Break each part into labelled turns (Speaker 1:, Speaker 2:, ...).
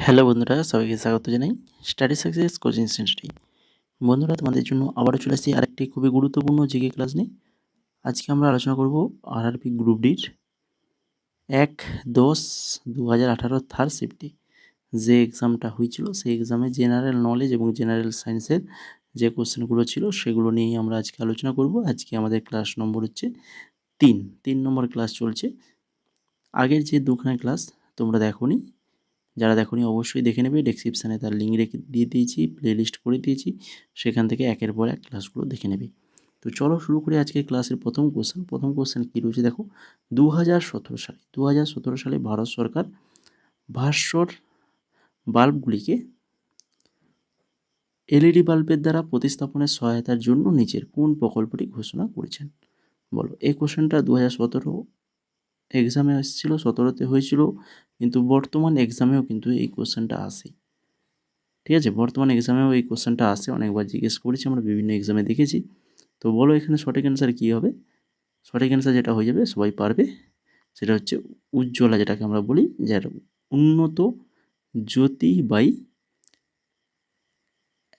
Speaker 1: Hello বন্ধুরা, সবাইকে স্বাগত জানাই স্টাডি সাকসেস কোচিং সেন্টারে। বন্ধুরা, তোমাদের জন্য আবারও চলে আসছি আরেকটি খুবই গুরুত্বপূর্ণ জিকে ক্লাস নিয়ে। আজকে আমরা আলোচনা করব আরআরবি গ্রুপ ডির 1/10/2018 থার্ড শিফটে যে এক্সামটা হয়েছিল, সেই এক্সামে জেনারেল নলেজ এবং জেনারেল সায়েন্সের যে কোশ্চেনগুলো ছিল সেগুলো নিয়েই আমরা আজকে আলোচনা করব। আজকে আমাদের ক্লাস নম্বর হচ্ছে 3 নম্বর ক্লাস চলছে। আগের যে দুখানা ক্লাস তোমরা দেখোনি, যারা দেখোনি অবশ্যই দেখে নেবে। ডেসক্রিপশানে তার লিঙ্ক রেখে দিয়ে দিয়েছি, প্লেলিস্ট করে দিয়েছি, সেখান থেকে একের পর এক ক্লাসগুলো দেখে নেবে। তো চলো শুরু করি আজকের ক্লাসের প্রথম কোশ্চেন কী রয়েছে দেখো। 2017 সালে ভারত সরকার ভাস্বর বাল্বগুলিকে এলইডি বাল্বের দ্বারা প্রতিস্থাপনের সহায়তার জন্য নিচের কোন প্রকল্পটি ঘোষণা করেছেন? বলো। এই কোশ্চেনটা 2017 এক্সামে এসেছিলো, 17তে হয়েছিল, কিন্তু বর্তমান এক্সামেও কিন্তু এই কোশ্চেনটা আসে। ঠিক আছে, বর্তমান এক্সামেও এই কোশ্চেনটা আসে, অনেকবার জিজ্ঞেস করেছি, আমরা বিভিন্ন এক্সামে দেখেছি। তো বলো এখানে সঠিক অ্যান্সার কী হবে? সঠিক অ্যান্সার যেটা হয়ে যাবে, সবাই পারবে, সেটা হচ্ছে উজ্জ্বলা, যেটাকে আমরা বলি, যার উন্নত জ্যোতিবাই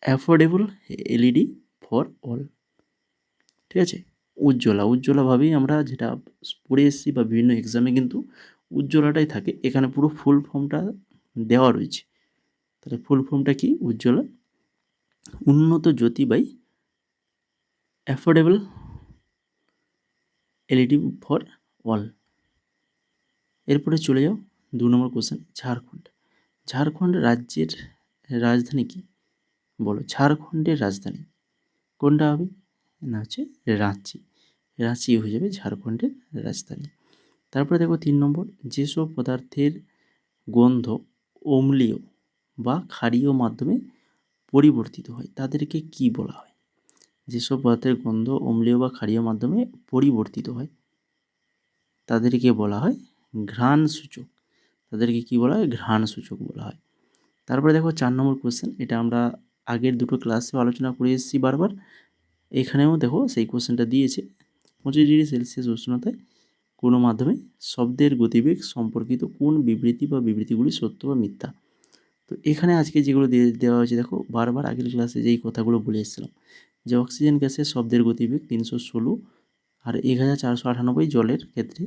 Speaker 1: অ্যাফোর্ডেবল এলইডি ফর অল। ঠিক আছে, উজ্জ্বলাভাবেই আমরা যেটা পড়ে এসেছি বা বিভিন্ন এক্সামে কিন্তু উজ্জ্বলাটাই থাকে। এখানে পুরো ফুল ফর্মটা দেওয়া রয়েছে। তাহলে ফুল ফর্মটা কি? উজ্জ্বলা, উন্নত জ্যোতিবাই অ্যাফোর্ডেবল এলইডি ফর অল। এরপরে চলে যাও 2 নম্বর কোশ্চেন। ঝাড়খণ্ড রাজ্যের রাজধানী কি? বলো। ঝাড়খণ্ডের রাজধানী কোনটা হবে? না, হচ্ছে রাঁচি। রাঁচি হয়ে যাবে ঝাড়খণ্ডের রাজধানী। তারপরে দেখো 3 নম্বর। যেসব পদার্থের গন্ধ অম্লীয় বা ক্ষারীয় মাধ্যমে পরিবর্তিত হয় তাদেরকে কি বলা হয়? যেসব পদার্থের গন্ধ অম্লীয় বা ক্ষারীয় মাধ্যমে পরিবর্তিত হয় তাদেরকে বলা হয় ঘ্রাণ সূচক। তাদেরকে কি বলা হয়? ঘ্রাণ সূচক বলা হয়। তারপরে দেখো 4 নম্বর কোশ্চেন। এটা আমরা আগের দুটো ক্লাসেও আলোচনা করে এসেছি বারবার। এখানেও দেখো সেই কোশ্চেনটা দিয়েছে। 25°C উষ্ণতায় কোনো মাধ্যমে শব্দের গতিবেগ সম্পর্কিত কোন বিবৃতি বা বিবৃতিগুলি সত্য বা মিথ্যা? তো এখানে আজকে যেগুলো দেওয়া হয়েছে দেখো, বারবার আগের ক্লাসে যেই কথাগুলো বলে এসেছিলাম, যে অক্সিজেন গ্যাসের শব্দের গতিবেগ 316 আর 1498 জলের ক্ষেত্রে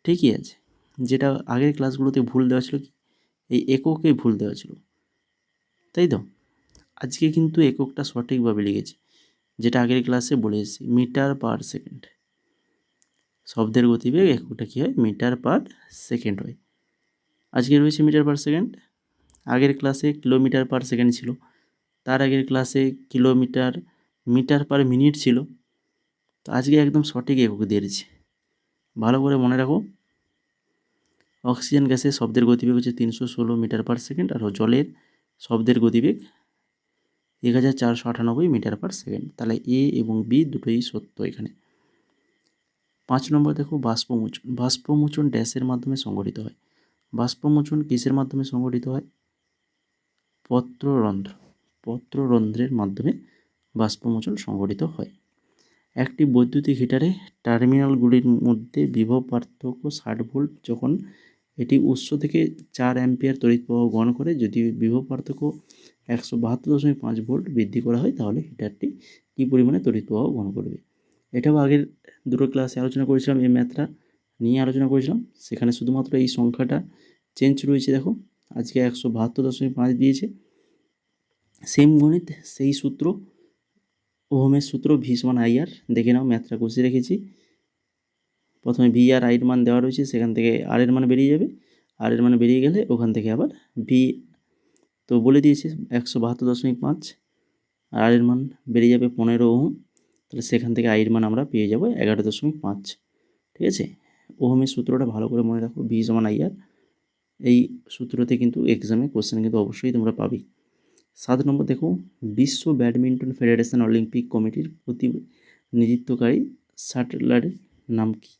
Speaker 1: ঠিকই আছে। যেটা আগের ক্লাসগুলোতে ভুল দেওয়া ছিল, কি এই এককে ভুল দেওয়া ছিল, তাই তো? আজকে কিন্তু এককটা সঠিকভাবে লিখেছি, যেটা আগের ক্লাসে বলে এসেছি, মিটার পার সেকেন্ড। শব্দের গতিবেগ এককটা কী হয়? মিটার পার সেকেন্ড হয়। আজকে রয়েছে মিটার পার সেকেন্ড। আগের ক্লাসে কিলোমিটার পার সেকেন্ড ছিল, তার আগের ক্লাসে মিটার পার মিনিট ছিল। তো আজকে একদম সঠিক একক দিয়ে দিয়েছি, ভালো করে মনে রাখো। অক্সিজেন গ্যাসের শব্দের গতিবেগ হচ্ছে 316 মিটার পার সেকেন্ড, আর জলের শব্দের গতিবেগ 1498 মিটার পার সেকেন্ড। তাহলে এ এবং বি দুটোই সত্য এখানে। 5 নম্বর দেখো, বাষ্পমোচন ড্যাশের মাধ্যমে সংঘটিত হয়। বাষ্পমোচন কিসের মাধ্যমে সংঘটিত হয়? পত্ররন্ধ্রের মাধ্যমে বাষ্পমোচন সংঘটিত হয়। একটি বৈদ্যুতিক হিটারে টার্মিনালগুলির মধ্যে বিভব পার্থক্য 60 ভোল্ট যখন এটি উৎস থেকে 4 অ্যাম্পিয়ার তড়িৎ প্রবাহ গ্রহণ করে। যদি বিভব পার্থক্য 172.5 ভোল্ট বৃদ্ধি করা হয় তাহলে হিটারটি কী পরিমাণে তড়িৎ প্রবাহ গ্রহণ করবে? এটাও আগের দুটো ক্লাসে আলোচনা করেছিলাম, এই ম্যাথটা নিয়ে আলোচনা করেছিলাম। সেখানে শুধুমাত্র এই সংখ্যাটা চেঞ্জ রয়েছে। দেখো আজকে 172.5 দিয়েছে। সেম গণিত, সেই সূত্র, ওহমের সূত্র, ভি সমান আই আর। দেখে নাও, ম্যাথটা কষে রেখেছি। প্রথমে ভি আর আইয়ের মান দেওয়া রয়েছে, সেখান থেকে আর এর মান বেরিয়ে যাবে। আর এর মান বেরিয়ে গেলে ওখান থেকে আবার ভি তো বলে দিয়েছে 172.5, আর এর মান বেরিয়ে যাবে 15 ওহম। তাহলে সেখান থেকে আইয়ের মান আমরা পেয়ে যাবো 11.5। ঠিক আছে, ওহমের সূত্রটা ভালো করে মনে রাখো, ভি সমান আই আর। এই সূত্রতে কিন্তু এক্সামে কোশ্চেন কিন্তু অবশ্যই তোমরা পাবে। 7 নম্বর দেখো, বিশ্ব ব্যাডমিন্টন ফেডারেশন অলিম্পিক কমিটির প্রতিনিধিত্বকারী শাটলারের নাম কি?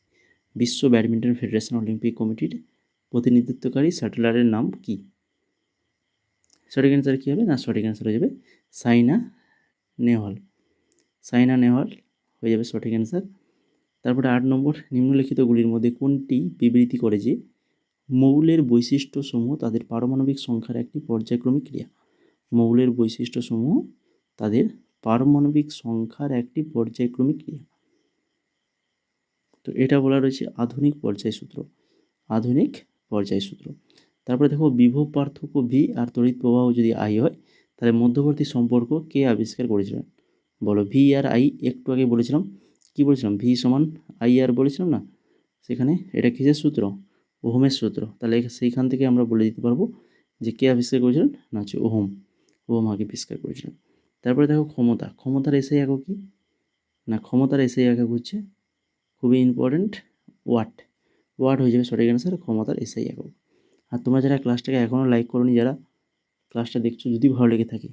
Speaker 1: বিশ্ব ব্যাডমিন্টন ফেডারেশন অলিম্পিক কমিটির প্রতিনিধিত্বকারী শাটলারের নাম কি? সঠিক অ্যান্সার কী হবে? না, সঠিক অ্যান্সার হয়ে যাবে সাইনা নেহওয়াল হয়ে যাবে সঠিক অ্যান্সার। তারপরে 8 নম্বর, নিম্নলিখিতগুলির মধ্যে কোনটি বিবৃতি করে যে মৌলের বৈশিষ্ট্যসমূহ তাদের পারমাণবিক সংখ্যার একটি পর্যায়ক্রমিক ক্রিয়া। মৌলের বৈশিষ্ট্যসমূহ তাদের পারমাণবিক সংখ্যার একটি পর্যায়ক্রমিক ক্রিয়া। তো এটা বলা রয়েছে আধুনিক পর্যায় সূত্র। আধুনিক পর্যায় সূত্র। তারপরে দেখো বিভব পার্থক্য ভি আর তড়িৎ প্রবাহ যদি আই হয় তাহলে মধ্যবর্তী সম্পর্ক কে আবিষ্কার করেছিলেন? বলো। ভি আর আই একটু আগে বলেছিলাম, কি বলেছিলাম? ভি সমান আই আর বলেছিলাম না? সেখানে এটা কিসের সূত্র? ওহমের সূত্র। তাহলে সেইখান থেকে আমরা বলে দিতে পারবো যে কে আবিষ্কার করেছিলেন, না হচ্ছে ওহম। ওহম আগে আবিষ্কার করেছিলেন। তারপরে দেখো ক্ষমতা। ক্ষমতার এসআই একক কি? না, ক্ষমতার এসআই একক হচ্ছে খুবই ইম্পর্টেন্ট, ওয়াট। ওয়াট হয়ে যাবে সঠিক অ্যান্সার ক্ষমতার এসআই একক। আর তোমরা যারা ক্লাসটাকে এখনও লাইক করোনি, যারা ক্লাসটা দেখছো, যদি ভালো লেগে থাকে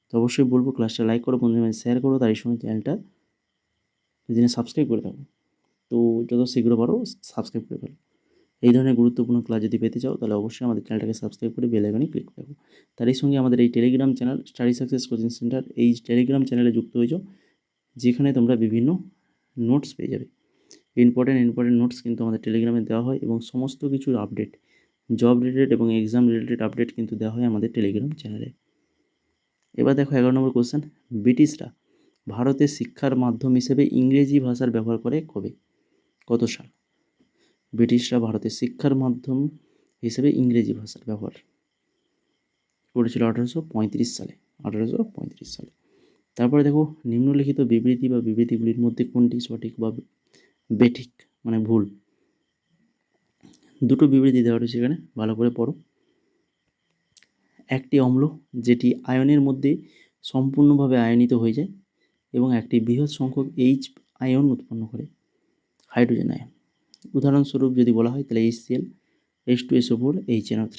Speaker 1: তো অবশ্যই বলবো ক্লাসটা লাইক করো, বন্ধুদের মাঝে শেয়ার করো, তার সঙ্গে চ্যানেলটা যদি সাবস্ক্রাইব করে থাকো তো যত শীঘ্র পারো সাবস্ক্রাইব করে ফেলো। এই ধরনের গুরুত্বপূর্ণ ক্লাস যদি পেতে চাও তাহলে অবশ্যই আমাদের চ্যানেলটাকে সাবস্ক্রাইব করে বেল আইকনে ক্লিক করে রাখো। তারই সঙ্গে আমাদের এই Telegram channel study success coaching centre, এই টেলিগ্রাম চ্যানেলে যুক্ত হয়ে যাও, যেখানে তোমরা বিভিন্ন নোটস পেয়ে যাবে। ইম্পর্টেন্ট নোটস কিন্তু আমাদের টেলিগ্রামে দেওয়া হয় এবং সমস্ত কিছুর আপডেট, জব রিলেটেড এবং এক্সাম রিলেটেড আপডেট কিন্তু দেওয়া হয় আমাদের টেলিগ্রাম চ্যানেলে। এবার দেখো 11 নম্বর কোশ্চেন। ব্রিটিশরা ভারতের শিক্ষার মাধ্যম হিসেবে ইংরেজি ভাষার ব্যবহার করে কবে? কত সাল? ব্রিটিশরা ভারতের শিক্ষার মাধ্যম হিসেবে ইংরেজি ভাষার ব্যবহার করেছিল 1835 সালে। 1835 সালে। তারপরে দেখো নিম্নলিখিত বিবৃতি বা বিবৃতিগুলির মধ্যে কোনটি সঠিক বা বেঠিক, মানে ভুল? দুটো বিবৃতি দেওয়া রয়েছে এখানে, ভালো করে পড়ো। একটি অম্ল যেটি আয়নের মধ্যে সম্পূর্ণভাবে আয়নিত হয়ে যায় এবং একটি বৃহৎ সংখ্যক এইচ আয়ন উৎপন্ন করে, হাইড্রোজেন আয়ন। উদাহরণস্বরূপ যদি বলা হয় তাহলে HCl, H2SO4, HNO3।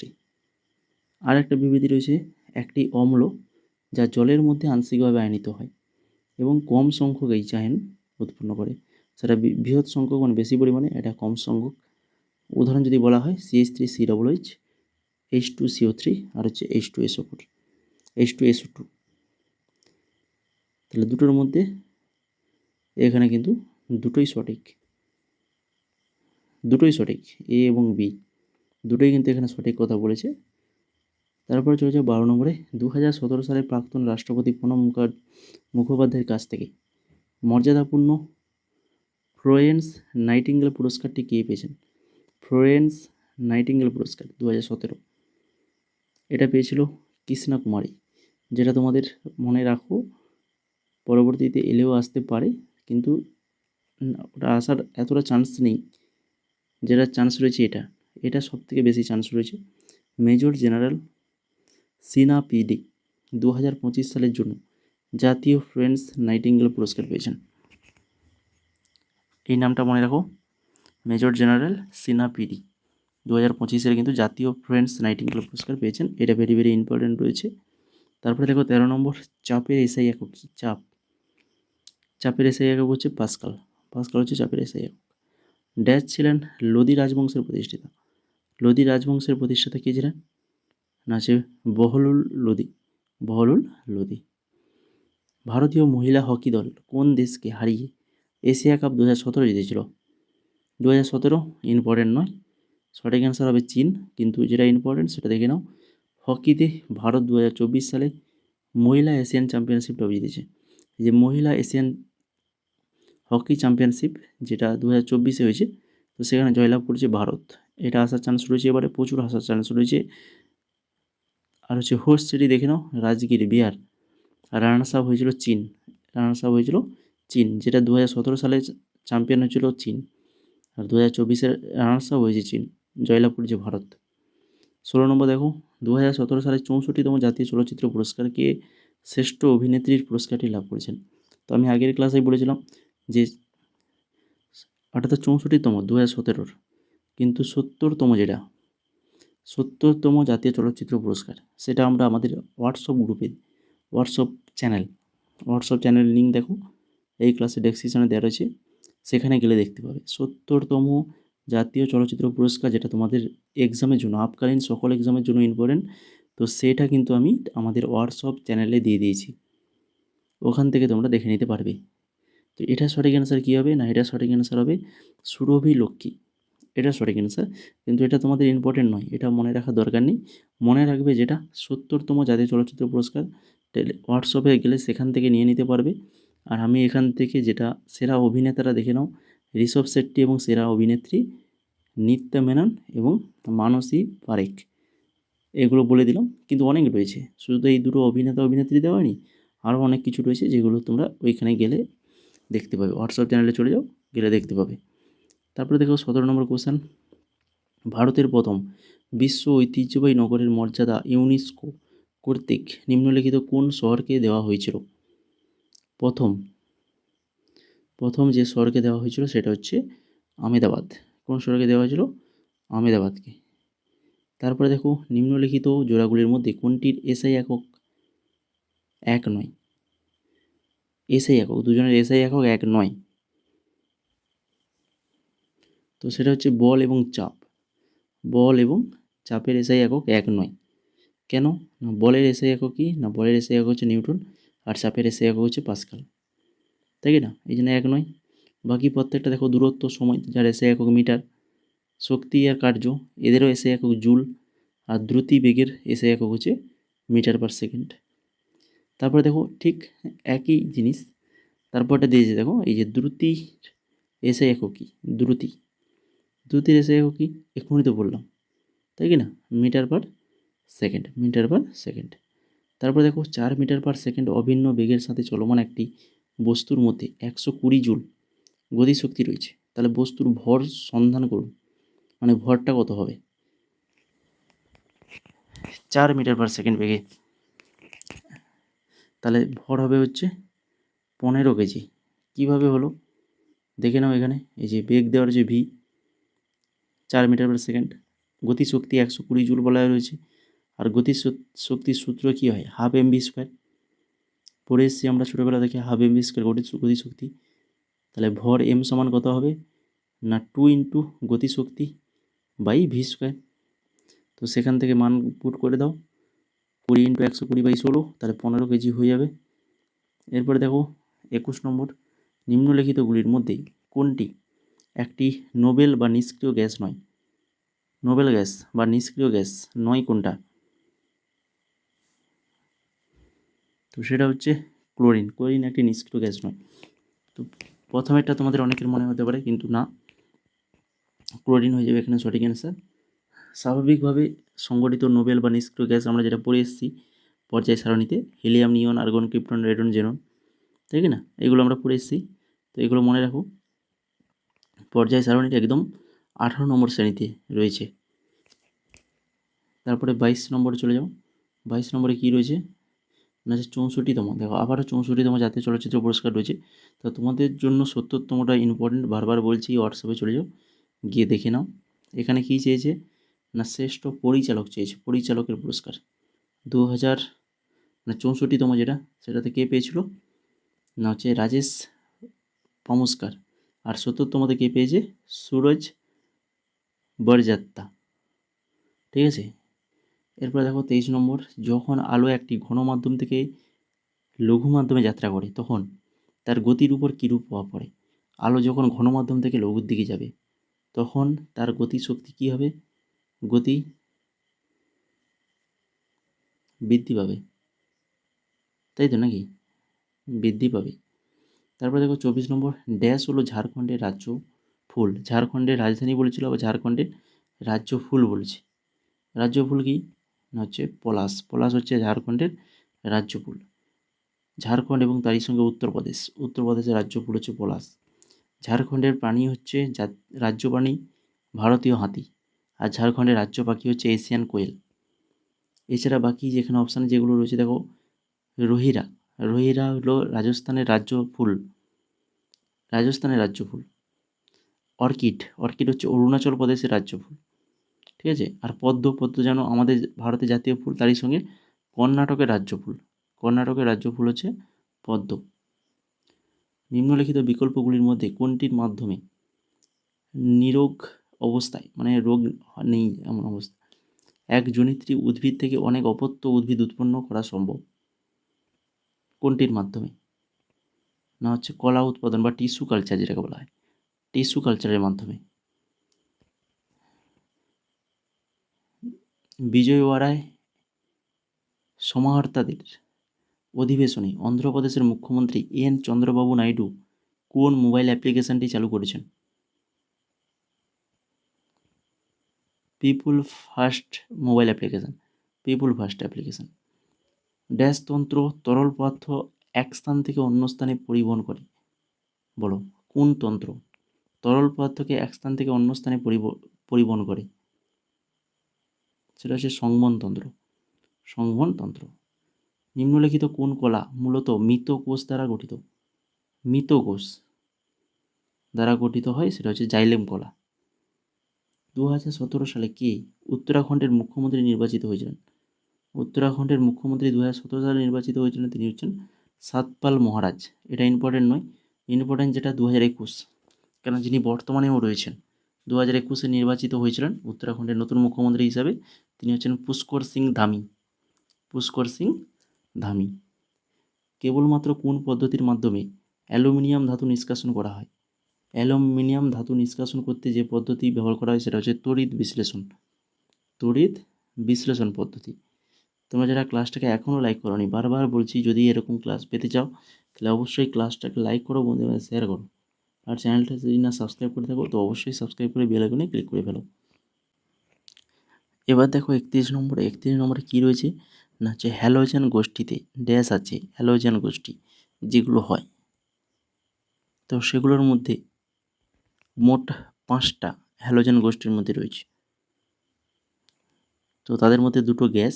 Speaker 1: আর একটা বিবৃতি রয়েছে, একটি অম্ল যা জলের মধ্যে আংশিকভাবে আয়নিত হয় এবং কম সংখ্যক এইচ আয়ন উৎপন্ন করে, সেটা বৃহৎ সংখ্যক মানে বেশি পরিমাণে, এটা কম সংখ্যক। উদাহরণ যদি বলা হয় CH3COOH, H2CO3 আর হচ্ছে H2SO4, H2SO2। তাহলে দুটোর মধ্যে এখানে কিন্তু দুটোই সঠিক, এ এবং বি দুটোই কিন্তু এখানে সঠিক কথা বলেছে। তারপরে চলেছে 12 নম্বরে। 2017 সালে প্রাক্তন রাষ্ট্রপতি প্রণব মুখোপাধ্যায়ের কাছ থেকে মর্যাদাপূর্ণ ফ্লোরেন্স নাইটিঙ্গেল পুরস্কারটি কে পেয়েছেন? ফ্লোরেন্স নাইটিঙ্গেল পুরস্কার 2017 এটা পেয়েছিল কৃষ্ণা কুমারী, যেটা তোমাদের মনে রাখো পরবর্তীতে এলেও আসতে পারে, কিন্তু ওটা আসার এতটা চান্স নেই, যেটা চান্স রয়েছে এটা সব থেকে বেশি চান্স রয়েছে। মেজর জেনারেল সিনা পিডি 2025 সালের জন্য জাতীয় ফ্লোরেন্স নাইটিঙ্গেল পুরস্কার পেয়েছেন। এই নামটা মনে রাখো, মেজর জেনারেল সিনা পিডি 2025 কিন্তু জাতীয় ফ্লোরেন্স নাইটিঙ্গেল পুরস্কার পেয়েছেন। এটা ভেরি ভেরি ইম্পর্টেন্ট রয়েছে। তারপরে দেখো 13 নম্বর। চাপের এসআই একক কি? চাপের এসআই একক হচ্ছে পাস্কাল। হচ্ছে চাপের এসআই একক। ড্যাশ ছিলেন লোদি রাজবংশের প্রতিষ্ঠাতা। লোদি রাজবংশের প্রতিষ্ঠাতা কে ছিলেন? না আছে বহলুল লোদি। ভারতীয় মহিলা হকি দল কোন দেশকে হারিয়ে এশিয়া কাপ 2017 জিতেছিল? 2017 ইম্পর্টেন্ট নয়, সঠিক অ্যান্সার হবে চীন, কিন্তু যেটা ইম্পর্টেন্ট সেটা দেখে নাও। হকিতে ভারত 2024 সালে মহিলা এশিয়ান চ্যাম্পিয়নশিপ ট্রফি জিতেছে। এই যে মহিলা এশিয়ান হকি চ্যাম্পিয়নশিপ যেটা 2024 হয়েছে, তো সেখানে জয়লাভ করেছে ভারত। এটা আসার চান্স রয়েছে, এবারে প্রচুর আসার চান্স রয়েছে। আর হচ্ছে হোস্ট সিটি দেখে নাও, রাজগীর, বিহার। আর রানার্স আপ হয়েছিল চীন, যেটা 2017 সালে চ্যাম্পিয়ন হয়েছিল চীন, আর 2024 রানার্স আপ হয়েছে চীন, জয়লাভ করেছে ভারত। 16 নম্বর দেখো, 2017 সালে 64তম জাতীয় চলচ্চিত্র পুরস্কারকে শ্রেষ্ঠ অভিনেত্রীর পুরস্কারটি লাভ করেছেন। তো আমি আগের ক্লাসেই বলেছিলাম যে অর্থাৎ 64তম 2017, কিন্তু 70তম জাতীয় চলচ্চিত্র পুরস্কার সেটা আমরা আমাদের হোয়াটসঅ্যাপ চ্যানেল লিঙ্ক দেখো, এই ক্লাসে ডেসক্রিপশনে দেওয়া রয়েছে, সেখানে গেলে দেখতে পাবে 70তম জাতীয় চলচ্চিত্র পুরস্কার, যেটা তোমাদের এক্সামের জন্য, আপকালীন সকল এক্সামের জন্য ইম্পর্টেন্ট। তো সেটা কিন্তু আমি আমাদের হোয়াটসঅ্যাপ চ্যানেলে দিয়ে দিয়েছি, ওখান থেকে তোমরা দেখে নিতে পারবে। তো এটা সঠিক অ্যান্সার কী হবে? না, এটা সঠিক অ্যান্সার হবে সুরভি লক্ষ্মী। এটা সঠিক অ্যান্সার, কিন্তু এটা তোমাদের ইম্পর্টেন্ট নয়, এটা মনে রাখার দরকার নেই। মনে রাখবে যেটা 70তম জাতীয় চলচ্চিত্র পুরস্কার হোয়াটসঅ্যাপে গেলে সেখান থেকে নিয়ে নিতে পারবে। আর আমি এখান থেকে যেটা সেরা অভিনেতারা দেখে নাও, ঋষভ শেট্টি এবং সেরা অভিনেত্রী নিত্যা মেনন এবং মানসী পারেখ, এগুলো বলে দিলাম। কিন্তু অনেক রয়েছে, শুধু তো এই দুটো অভিনেতা অভিনেত্রী দেওয়া হয়নি, আরও অনেক কিছু রয়েছে যেগুলো তোমরা ওইখানে গেলে দেখতে পাবে। হোয়াটসঅ্যাপ চ্যানেলে চলে যাও, গেলে দেখতে পাবে। তারপরে দেখো 17 নম্বর কোশ্চেন, ভারতের প্রথম বিশ্ব ঐতিহ্যবাহী নগরের মর্যাদা ইউনেস্কো কর্তৃক নিম্নলিখিত কোন শহরকে দেওয়া হয়েছিল? প্রথম প্রথম যে শহরকে দেওয়া হয়েছিল সেটা হচ্ছে আমেদাবাদ। কোন শহরকে দেওয়া হয়েছিল? আমেদাবাদকে। তারপরে দেখো নিম্নলিখিত জোড়াগুলির মধ্যে কোনটির এসআই একক এক নয়? এসআই একক, দুজনের এসআই একক এক নয়, তো সেটা হচ্ছে বল এবং চাপ। বল এবং চাপের এসআই একক এক নয়। কেন? না বলের এসআই একক কি না, বলের এসআই একক হচ্ছে নিউটন, আর চাপের এসআই একক হচ্ছে পাস্কাল, তাই কি না? এই জন্য এক নয়। বাকি প্রত্যেকটা দেখো দূরত্ব, সময়, যার এসআই একক মিটার, শক্তি আর কার্য এদেরও এসআই একক জুল, আর দ্রুতি বেগের এসআই একক হচ্ছে মিটার পার সেকেন্ড। তারপরে দেখো ঠিক একই জিনিস তারপরটা দিয়েছে, দেখো এই যে দ্রুতির এসআই একক কি, দ্রুতির এসআই একক কি, এক্ষুনি তো বললাম, তাই কি না? Metre per second, metre per second. তারপর দেখো 4 মিটার পার সেকেন্ড অভিন্ন বেগের সাথে চলমান একটি বস্তুর মধ্যে 120 জুল গতিশক্তি রয়েছে, তাহলে বস্তুর ভর সন্ধান করুন, মানে ভরটা কত হবে 4 মিটার পার সেকেন্ড বেগে? তাহলে ভর হবে হচ্ছে 15 কেজি। কীভাবে হলো দেখে নাও, এখানে এই যে বেগ দেওয়ার যে ভি 4 মিটার পার সেকেন্ড, গতিশক্তি 120 জুল বলা রয়েছে, আর শক্তির সূত্র কী হয়, হাফ এম ভি স্কোয়ার। পড়ে এসেছি আমরা ছোটোবেলা থেকে হাফ এম ভি স্কোয়ার গতিশক্তি। তাহলে ভর এম সমান কত হবে না 2 ইন্টু গতিশক্তি বাই ভি স্কোয়ার। তো সেখান থেকে মান পুট করে দাও, 20 ইন্টু 120/16, তাহলে 15 কেজি হয়ে যাবে। এরপরে দেখো 21 নম্বর, নিম্নলিখিতগুলির মধ্যে কোনটি একটি নোবেল বা নিষ্ক্রিয় গ্যাস নয়? নোবেল গ্যাস বা নিষ্ক্রিয় গ্যাস নয় কোনটা? তো সেটা হচ্ছে ক্লোরিন। ক্লোরিন একটি নিষ্ক্রিয় গ্যাস নয়। তো প্রথমেরটা তোমাদের অনেকের মনে হতে পারে, কিন্তু না, ক্লোরিন হয়ে যাবে এখানে সঠিক অ্যান্সার। স্বাভাবিকভাবে সংগঠিত নোবেল বা নিষ্ক্রিয় গ্যাস আমরা যেটা পড়ে এসেছি পর্যায় সারণীতে, হিলিয়াম, নিয়ন, আর্গন, ক্রিপ্টন, রেডন, জেনন, তাই কি না? এগুলো আমরা পড়ে এসেছি, তো এগুলো মনে রাখো। পর্যায় সারণীটা একদম 18 নম্বর শ্রেণীতে রয়েছে। তারপরে 22 নম্বরে চলে যাও। 22 নম্বরে কী রয়েছে না, যে 64তম, দেখো আবারও 64তম জাতীয় চলচ্চিত্র পুরস্কার রয়েছে। তো তোমাদের জন্য 70তমটা ইম্পর্টেন্ট, বারবার বলছি, হোয়াটসঅ্যাপে চলে যাও, গিয়ে দেখে নাও। এখানে কী চেয়েছে না শ্রেষ্ঠ পরিচালক চেয়েছে, পরিচালকের পুরস্কার 2000 মানে 64তম যেটা, সেটাতে কে পেয়েছিল না হচ্ছে রাজেশ পামুস্কার, আর 70তমতে কে পেয়েছে সুরজ বরজাত্তা, ঠিক আছে। এরপর দেখো 23 নম্বর, যখন আলো একটি ঘন মাধ্যম থেকে লঘু মাধ্যমে যাত্রা করে তখন তার গতির উপর কীরূপ প্রভাব পড়ে? আলো যখন ঘন মাধ্যম থেকে লঘুর দিকে যাবে তখন তার গতিশক্তি কী হবে? গতি বৃদ্ধি পাবে, তাই তো নাকি? বৃদ্ধি পাবে। তারপর দেখো 24 নম্বর, ড্যাশ হলো ঝাড়খণ্ডের রাজ্য ফুল। ঝাড়খণ্ডের রাজধানী বলেছিল, আবার ঝাড়খণ্ডের রাজ্য ফুল বলেছে। রাজ্য ফুল কি না হচ্ছে পলাশ। পলাশ হচ্ছে ঝাড়খণ্ডের রাজ্য ফুল। ঝাড়খণ্ড এবং তারই সঙ্গে উত্তরপ্রদেশ, উত্তরপ্রদেশের রাজ্য ফুল হচ্ছে পলাশ। ঝাড়খণ্ডের প্রাণী হচ্ছে রাজ্য প্রাণী ভারতীয় হাতি, আর ঝাড়খণ্ডের রাজ্য পাখি হচ্ছে এশিয়ান কোয়েল। এছাড়া বাকি যেখানে অপশানে যেগুলো রয়েছে দেখো, রোহিরা, রোহিরা হলো রাজস্থানের রাজ্য ফুল, রাজস্থানের রাজ্য ফুল। অর্কিড, অর্কিড হচ্ছে অরুণাচল প্রদেশের রাজ্য ফুল, ঠিক আছে। আর পদ্ম, পদ্ম যেন আমাদের ভারতের জাতীয় ফুল, তারই সঙ্গে কর্ণাটকের রাজ্য ফুল, কর্ণাটকের রাজ্য ফুল হচ্ছে পদ্ম। নিম্নলিখিত বিকল্পগুলির মধ্যে কোনটির মাধ্যমে নিরোগ অবস্থায়, মানে রোগ নেই এমন অবস্থা, এক জনিত্রী উদ্ভিদ থেকে অনেক অপত্য উদ্ভিদ উৎপন্ন করা সম্ভব? কোনটির মাধ্যমে না হচ্ছে কলা উৎপাদন বা টিস্যু কালচার যেটাকে বলা হয়, টিস্যু কালচারের মাধ্যমে। বিজয়ওয়াড়ায় সমাহর্তাদের অধিবেশনে অন্ধ্রপ্রদেশের মুখ্যমন্ত্রী এন চন্দ্রবাবু নাইডু কোন মোবাইল অ্যাপ্লিকেশনটি চালু করেছেন? পিপুল ফার্স্ট মোবাইল অ্যাপ্লিকেশন, পিপুল ফার্স্ট অ্যাপ্লিকেশন। ড্যাশ তন্ত্র তরল পদার্থ এক স্থান থেকে অন্য স্থানে পরিবহন করে? বলো, কোন তন্ত্র তরল পদার্থকে এক স্থান থেকে অন্য স্থানে পরিবহন করে? সেটা হচ্ছে সংবহন তন্ত্র, সংবহন তন্ত্র। নিম্নলিখিত কোন কলা মূলত মৃত কোষ দ্বারা গঠিত? মৃত কোষ দ্বারা গঠিত হয়, সেটা হচ্ছে জাইলেম কলা। 2017 সালে কে উত্তরাখণ্ডের মুখ্যমন্ত্রী নির্বাচিত হয়েছিলেন? উত্তরাখণ্ডের মুখ্যমন্ত্রী 2017 সালে নির্বাচিত হয়েছিলেন, তিনি হচ্ছেন সাতপাল মহারাজ। এটা ইম্পর্টেন্ট নয়, ইম্পর্টেন্ট যেটা 2021, কেন যিনি বর্তমানেও রয়েছেন। 2021 নির্বাচিত হয়েছিলেন উত্তরাখণ্ডের নতুন মুখ্যমন্ত্রী হিসাবে, তিনি হচ্ছেন পুষ্কর সিং ধামি। পুষ্কর সিং ধামি। কেবলমাত্র কোন পদ্ধতির মাধ্যমে অ্যালুমিনিয়াম ধাতু নিষ্কাশন করা হয়? অ্যালুমিনিয়াম ধাতু নিষ্কাশন করতে যে পদ্ধতি ব্যবহার করা হয় সেটা হচ্ছে তড়িৎ বিশ্লেষণ, তড়িৎ বিশ্লেষণ পদ্ধতি। তোমরা যারা ক্লাসটাকে এখনও লাইক করোনি, বারবার বলছি যদি এরকম ক্লাস পেতে চাও তাহলে অবশ্যই ক্লাসটাকে লাইক করো, বন্ধুদের শেয়ার করো, আর চ্যানেলটা যদি না সাবস্ক্রাইব করে থাকো তো অবশ্যই সাবস্ক্রাইব করে বেল আইকনে ক্লিক করে ফেলো। এবার দেখো 31 নম্বরে কী রয়েছে না হচ্ছে হ্যালোজেন গোষ্ঠীতে ড্যাশ আছে, হ্যালোজেন গোষ্ঠী যেগুলো হয়, তো সেগুলোর মধ্যে মোট 5টা হ্যালোজেন গোষ্ঠীর মধ্যে রয়েছে। তো তাদের মধ্যে 2টো গ্যাস,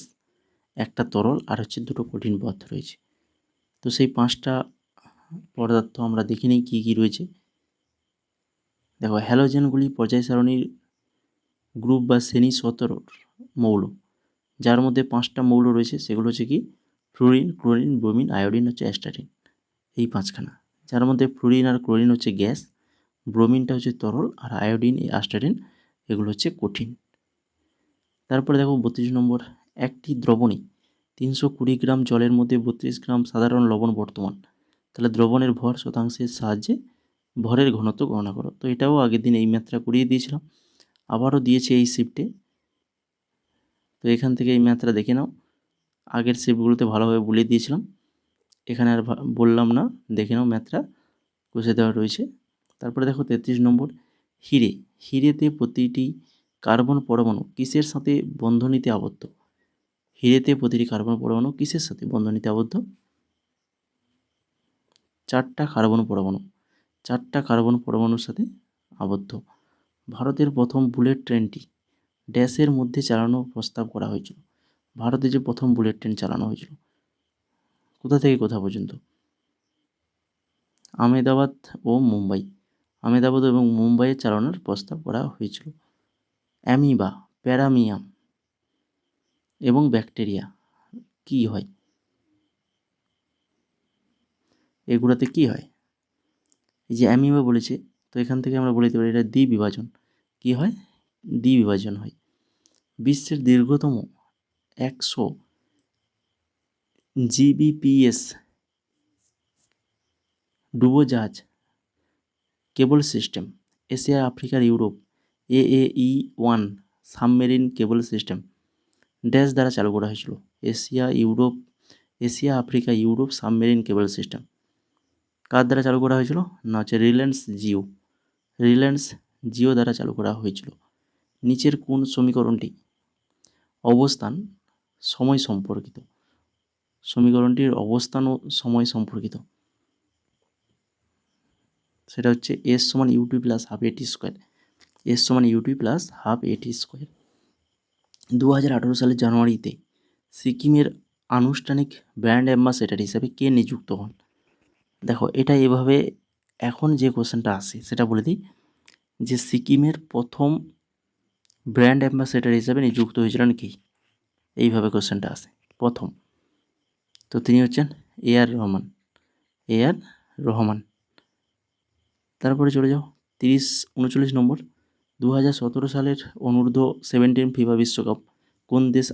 Speaker 1: একটা তরল, আর হচ্ছে 2টো কঠিন পদার্থ রয়েছে। তো সেই 5টা পদার্থ আমরা দেখে নিই কী কী রয়েছে। দেখো, হ্যালোজেনগুলি পর্যায় সারণীর গ্রুপ বা শ্রেণী 17 মৌল, যার মধ্যে 5টা মৌল রয়েছে, সেগুলো হচ্ছে কি ফ্লুরিন, ক্লোরিন, ব্রোমিন, আয়োডিন হচ্ছে অ্যাস্টাটিন, এই 5খানা। যার মধ্যে ফ্লুরিন আর ক্লোরিন হচ্ছে গ্যাস, ব্রোমিনটা হচ্ছে তরল, আর আয়োডিন, অ্যাস্টাটিন এগুলো হচ্ছে কঠিন। তারপরে দেখো 32 নম্বর, একটি দ্রবণে 320 গ্রাম জলের মধ্যে 32 গ্রাম সাধারণ লবণ বর্তমান, তাহলে দ্রবণের ভর শতাংশের সাহায্যে ভরের ঘনত্ব গণনা করো। তো এটাও আগের দিন এই ম্যাথটা করিয়ে দিয়েছিলাম, আবারও দিয়েছে এই শিফটে। তো এখান থেকে এই ম্যাথটা দেখে নাও, আগের শিফটগুলোতে ভালোভাবে বলে দিয়েছিলাম, এখানে আর বললাম না, দেখে নাও ম্যাথটা কষে দেওয়া রয়েছে। তারপরে দেখো 33 নম্বর, হিরেতে প্রতিটি কার্বন পরমাণু কিসের সাথে বন্ধনীতে আবদ্ধ? হিরেতে প্রতিটি কার্বন পরমাণু কিসের সাথে বন্ধনীতে আবদ্ধ? 4টা কার্বন পরমাণু, 4টা কার্বন পরমাণুর সাথে আবদ্ধ। ভারতের প্রথম বুলেট ট্রেনটি ড্যাশের মধ্যে চালানোর প্রস্তাব করা হয়েছিল? ভারতে যে প্রথম বুলেট ট্রেন চালানো হয়েছিল কোথা থেকে কোথা পর্যন্ত? আহমেদাবাদ ও মুম্বাই, আহমেদাবাদ এবং মুম্বাইয়ে চালানোর প্রস্তাব করা হয়েছিল। অ্যামিবা, প্যারামিয়াম এবং ব্যাকটেরিয়া কি হয়? এগুলোতে কি হয়? এই যে অ্যামিবা বলেছে, তো এখান থেকে আমরা বলে দিতে পারি এটা দ্বিবিভাজন। কি হয়? দ্বিবিভাজন হয়। বিশ্বের দীর্ঘতম 100 GBPS ডুবোজাহাজ কেবল সিস্টেম, এশিয়া আফ্রিকার Europe AAE-1 submarine cable system dash দ্বারা চালু করা হয়েছিল? Asia Africa Europe submarine cable system কার দ্বারা চালু করা হয়েছিল? না হচ্ছে রিলায়েন্স জিও দ্বারা চালু করা হয়েছিল। নিচের কোন সমীকরণটি অবস্থান সময় সম্পর্কিত? সমীকরণটির অবস্থান ও সময় সম্পর্কিত, সেটা হচ্ছে S = UT + ½ AT square. S = UT + ½ AT square. 2018 সালের জানুয়ারিতে সিকিমের আনুষ্ঠানিক ব্র্যান্ড অ্যাম্বাসেডর হিসেবে কে নিযুক্ত হন? দেখো, এটা এভাবে এখন যে কোশ্চেনটা আসে সেটা বলে দিই, যে সিকিমের প্রথম ব্র্যান্ড অ্যাম্বাসেডর হিসেবে নিযুক্ত হয়েছিলেন কি? এইভাবে কোশ্চেনটা আসে প্রথম, তো তিনি হচ্ছেন AR রহমান। তারপরে চলে যাও 39 নম্বর, 2017 সালের অনূর্ধ্ব-17 ফিফা বিশ্বকাপ কোন দেশ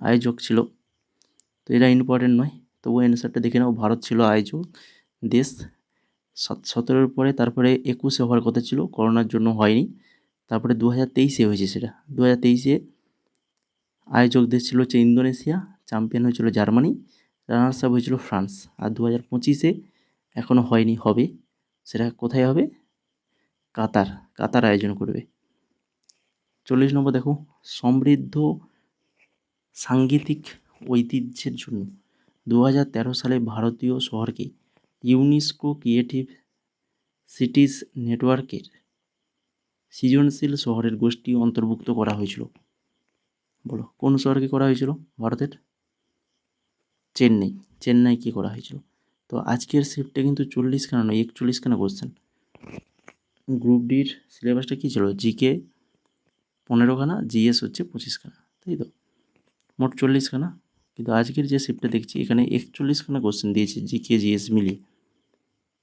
Speaker 1: আয়োজক ছিল? তো এটা ইম্পর্টেন্ট নয়, তবু অ্যান্সারটা দেখে নাও। ভারত ছিল আয়োজক দেশ। 17-এর পরে তারপরে 21-এ হওয়ার কথা ছিল, করোনার জন্য হয়নি। তারপরে 2023-এ হয়েছে, সেটা 2023-এ আয়োজক দেশ ছিল হচ্ছে ইন্দোনেশিয়া, চ্যাম্পিয়ন হয়েছিল জার্মানি, রানার্স আপ হয়েছিল ফ্রান্স। আর 2025-এ এখনও হয়নি, হবে। সেটা কোথায় হবে? কাতার। কাতার আয়োজন করবে। 40 নম্বর দেখো, সমৃদ্ধ সাংগীতিক ঐতিহ্যের জন্য 2013 সালে ভারতীয় শহরকে ইউনেস্কো ক্রিয়েটিভ সিটিজ নেটওয়ার্কের সৃজনশীল শহরের গোষ্ঠী অন্তর্ভুক্ত করা হয়েছিল। বলো কোন শহরকে করা হয়েছিল? ভারতের চেন্নাই। চেন্নাইকে করা হয়েছিল। তো আজকের শিফটে কিন্তু 40খানা নয়, 41খানা কোশ্চেন। গ্রুপ ডির সিলেবাসটা কী ছিল? জিকে 15খানা, জিএস হচ্ছে 25খানা, তাই তো? মোট 40খানা। কিন্তু আজকের যে শিফটটা দেখছি এখানে 41খানা কোশ্চেন দিয়েছে, জিকে জিএস মিলিয়ে।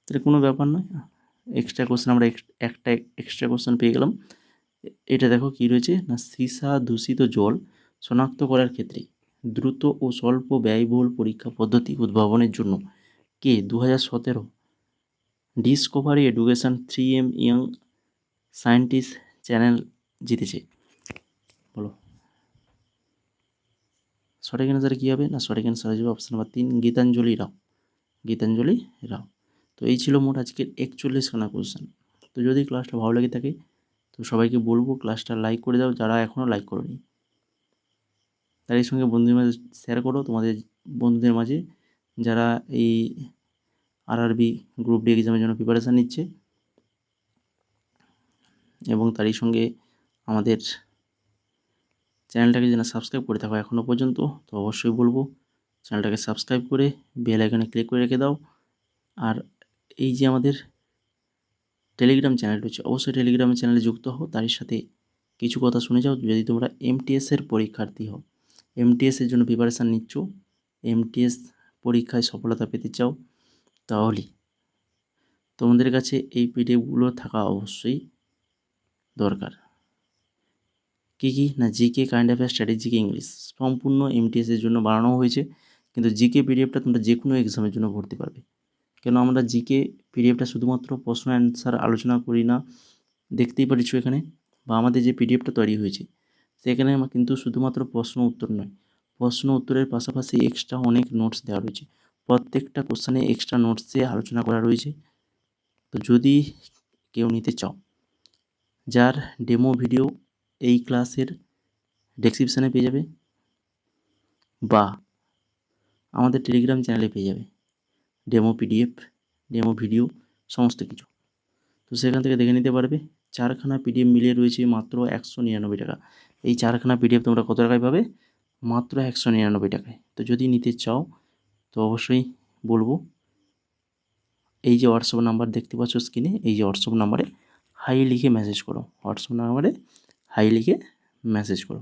Speaker 1: তাহলে কোনো ব্যাপার নয়, এক্সট্রা কোশ্চেন আমরা একটা এক্সট্রা কোশ্চেন পেয়ে গেলাম। এটা দেখো কী রয়েছে না, সীসা দূষিত জল শনাক্ত করার ক্ষেত্রে দ্রুত ও স্বল্প ব্যয়বহুল পরীক্ষা পদ্ধতি উদ্ভাবনের জন্য কে 2017 Discovery education 3M young scientist channel জিতেছে? বলো সঠিক অ্যান্সার কী হবে? না সঠিক অ্যান্সার হয়ে যাবে অপশান নাম্বার 3, গীতাঞ্জলি রাও। গীতাঞ্জলি রাও। তো এই ছিল মোট আজকের 41খানা কোশ্চেন। তো যদি ক্লাসটা ভালো লেগে থাকে তো সবাইকে বলবো ক্লাসটা লাইক করে দাও, যারা এখনও লাইক করোনি। তার এই সঙ্গে বন্ধুদের মাঝে শেয়ার করো, তোমাদের বন্ধুদের মাঝে যারা এই আরআরবি গ্রুপ ডি এক্সামের জন্য প্রিপারেশান নিচ্ছে। এবং তারই সঙ্গে আমাদের চ্যানেলটাকে যেন সাবস্ক্রাইব করে থাকো এখনও পর্যন্ত, তো অবশ্যই বলবো চ্যানেলটাকে সাবস্ক্রাইব করে বেল আইকনে ক্লিক করে রেখে দাও। আর এই যে আমাদের টেলিগ্রাম চ্যানেল রয়েছে, অবশ্যই টেলিগ্রাম চ্যানেলে যুক্ত হও। তারই সাথে কিছু কথা শুনে যাও, যদি তোমরা এমটিএসের পরীক্ষার্থী হও, এমটিএসের জন্য প্রিপারেশান নিচ্ছ, এমটিএস পরীক্ষায় সফলতা পেতে চাও, তাহলে তোমাদের কাছে এই পিডিএফগুলো থাকা অবশ্যই দরকার। কী কী না, GK, current affairs, strategic, English সম্পূর্ণ এমটিএসের জন্য বানানো হয়েছে। কিন্তু জিকে পিডিএফটা তোমরা যে কোনো এক্সামের জন্য ভরতে পারবে। কেন আমরা জিকে পিডিএফটা শুধুমাত্র প্রশ্ন অ্যান্সার আলোচনা করি না, দেখতেই পারছো এখানে, বা আমাদের যে পিডিএফটা তৈরি হয়েছে সেখানে কিন্তু শুধুমাত্র প্রশ্ন উত্তর নয়, প্রশ্ন উত্তরের পাশাপাশি এক্সট্রা অনেক নোটস দেওয়া রয়েছে। প্রত্যেকটা কোশ্চেনে এক্সট্রা নোটসে আলোচনা করা রয়েছে। তো যদি কেউ নিতে চাও, যার ডেমো ভিডিও এই ক্লাসের ডেসক্রিপশানে পেয়ে যাবে বা আমাদের টেলিগ্রাম চ্যানেলে পেয়ে যাবে ডেমো পিডিএফ, ডেমো ভিডিও সমস্ত কিছু। তো সেখান থেকে দেখে নিতে পারবে। 4খানা পিডিএফ মিলিয়ে রয়েছে মাত্র 199 টাকা। এই 4খানা পিডিএফ তোমরা কত টাকায় পাবে? মাত্র 199 টাকায়। তো যদি নিতে চাও তো অবশ্যই বলবো এই যে হোয়াটসঅ্যাপ নাম্বার দেখতে পাচ্ছ স্ক্রিনে, এই যে হোয়াটসঅ্যাপ নাম্বারে হাই লিখে মেসেজ করো, হোয়াটসঅ্যাপ নাম্বারে হাই লিখে মেসেজ করো।